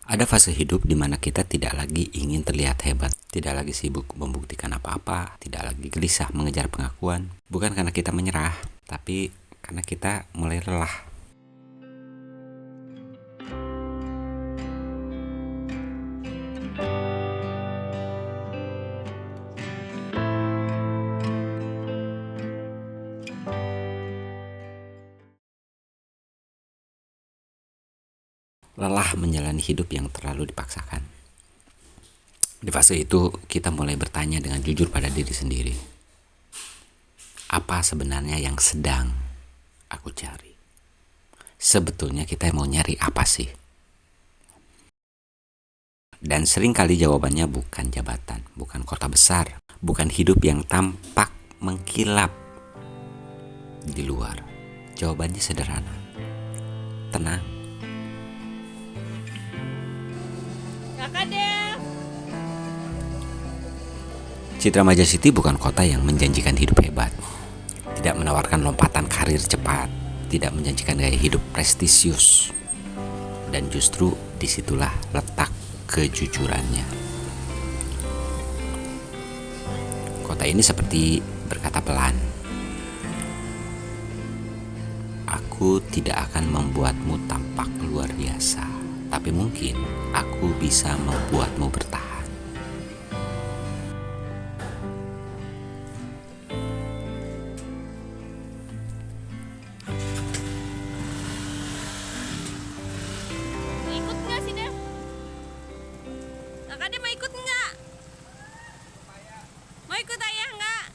Ada fase hidup di mana kita tidak lagi ingin terlihat hebat, tidak lagi sibuk membuktikan apa-apa, tidak lagi gelisah mengejar pengakuan. Bukan karena kita menyerah, tapi karena kita mulai lelah. Lelah menjalani hidup yang terlalu dipaksakan. Di fase itu, kita mulai bertanya dengan jujur pada diri sendiri. Apa sebenarnya yang sedang aku cari? Sebetulnya kita mau nyari apa sih? Dan seringkali jawabannya bukan jabatan, bukan kota besar, bukan hidup yang tampak mengkilap di luar. Jawabannya sederhana. Tenang. Kakak Dev. Citra Maja City bukan kota yang menjanjikan hidup hebat, tidak menawarkan lompatan karir cepat, tidak menjanjikan gaya hidup prestisius. Dan justru disitulah letak kejujurannya. Kota ini seperti berkata pelan, aku tidak akan membuatmu tampak luar biasa, tapi mungkin aku bisa membuatmu bertahan. Mau ikut nggak sih Dev? Kakak Dev mau ikut nggak? Mau ikut ayah nggak?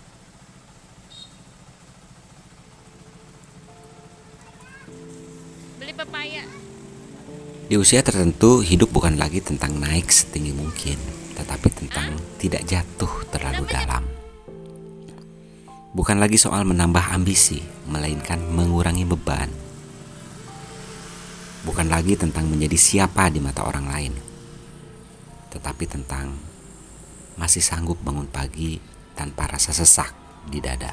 Beli pepaya. Di usia tertentu, hidup bukan lagi tentang naik setinggi mungkin, tetapi tentang tidak jatuh terlalu dalam. Bukan lagi soal menambah ambisi, melainkan mengurangi beban. Bukan lagi tentang menjadi siapa di mata orang lain, tetapi tentang masih sanggup bangun pagi tanpa rasa sesak di dada.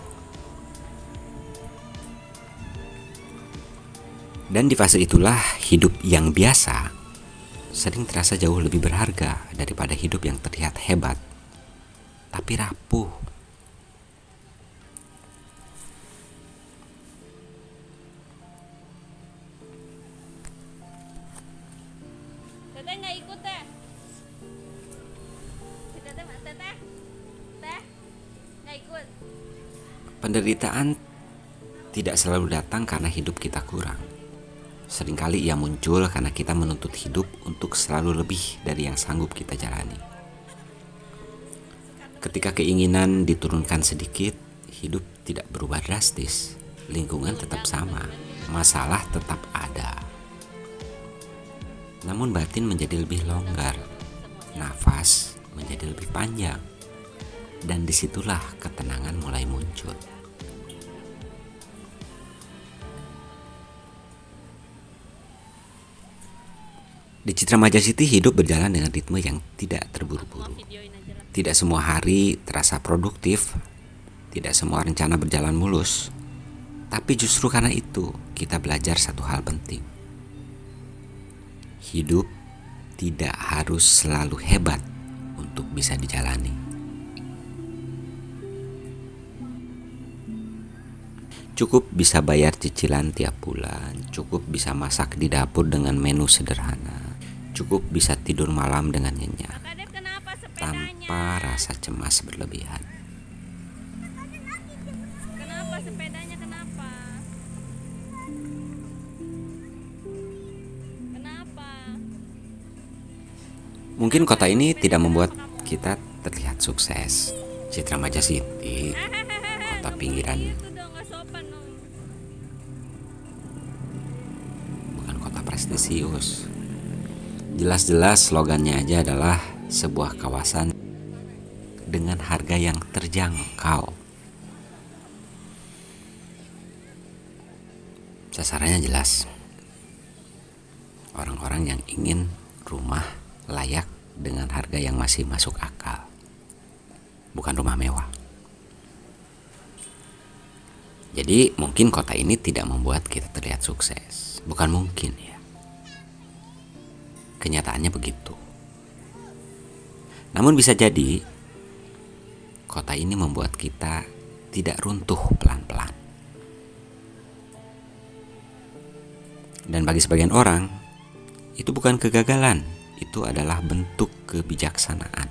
Dan di fase itulah hidup yang biasa sering terasa jauh lebih berharga daripada hidup yang terlihat hebat tapi rapuh. Teteh nggak ikut teh? Si Teteh Teh nggak ikut. Penderitaan tidak selalu datang karena hidup kita kurang. Seringkali ia muncul karena kita menuntut hidup untuk selalu lebih dari yang sanggup kita jalani. Ketika keinginan diturunkan sedikit, hidup tidak berubah drastis. Lingkungan tetap sama, masalah tetap ada. Namun batin menjadi lebih longgar, nafas menjadi lebih panjang, dan disitulah ketenangan mulai muncul. Di Citra Maja City hidup berjalan dengan ritme yang tidak terburu-buru. Videoin aja lah. Tidak semua hari terasa produktif, tidak semua rencana berjalan mulus. Tapi justru karena itu kita belajar satu hal penting. Hidup tidak harus selalu hebat untuk bisa dijalani. Cukup bisa bayar cicilan tiap bulan, cukup bisa masak di dapur dengan menu sederhana, cukup bisa tidur malam dengan nyenyak, Kakak Dev kenapa sepedanya? tanpa rasa cemas berlebihan. Kenapa sepedanya kenapa? Kenapa? Mungkin kota ini tidak membuat kita terlihat sukses. Citra Maja City, kota pinggiran, Itu dong nggak sopan dong. bukan kota prestisius. Jelas-jelas slogannya aja adalah sebuah kawasan dengan harga yang terjangkau. Sasarannya jelas. Orang-orang yang ingin rumah layak dengan harga yang masih masuk akal. Bukan rumah mewah. Jadi mungkin kota ini tidak membuat kita terlihat sukses. Bukan mungkin ya. kenyataannya begitu. Namun bisa jadi kota ini membuat kita tidak runtuh pelan-pelan. Dan bagi sebagian orang, itu bukan kegagalan, itu adalah bentuk kebijaksanaan.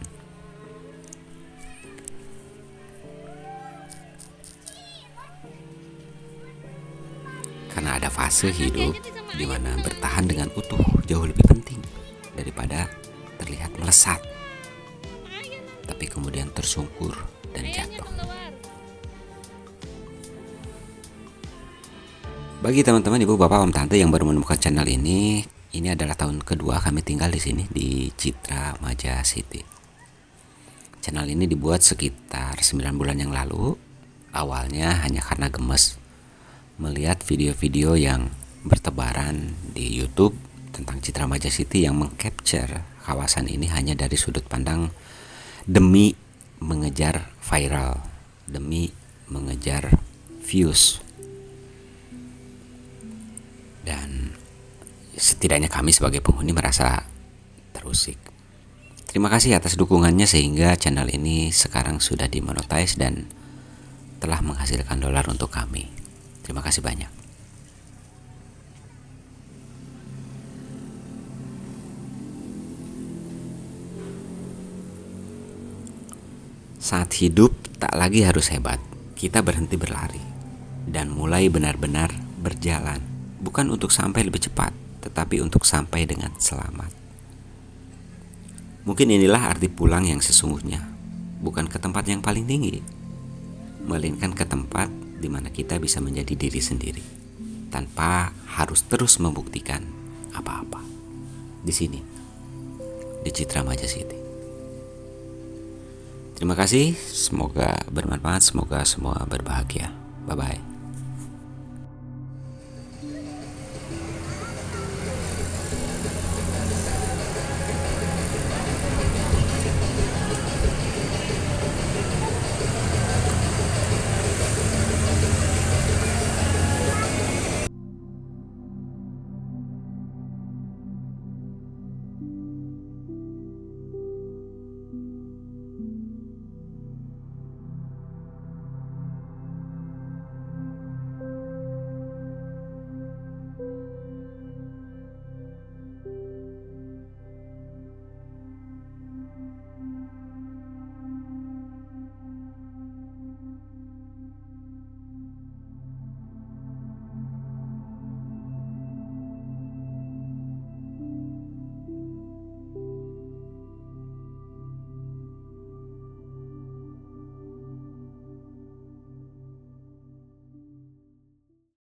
Karena ada fase hidup di mana bertahan dengan utuh jauh lebih penting daripada terlihat melesat, tapi kemudian tersungkur dan jatuh. Bagi teman-teman, ibu, bapak, om, tante yang baru menemukan channel ini adalah tahun kedua kami tinggal di sini di Citra Maja City. Channel ini dibuat sekitar 9 bulan yang lalu. Awalnya hanya karena gemes melihat video-video yang bertebaran di YouTube tentang Citra Maja City yang mengcapture kawasan ini hanya dari sudut pandang demi mengejar viral, demi mengejar views. Dan setidaknya kami sebagai penghuni merasa terusik. Terima kasih atas dukungannya sehingga channel ini sekarang sudah dimonetize dan telah menghasilkan dolar untuk kami. Terima kasih banyak. Saat hidup tak lagi harus hebat, kita berhenti berlari dan mulai benar-benar berjalan. Bukan untuk sampai lebih cepat, tetapi untuk sampai dengan selamat. Mungkin inilah arti pulang yang sesungguhnya. Bukan ke tempat yang paling tinggi, melainkan ke tempat di mana kita bisa menjadi diri sendiri, tanpa harus terus membuktikan apa-apa. Di sini, di Citra Maja City. Terima kasih, semoga bermanfaat, semoga semua berbahagia. Bye-bye.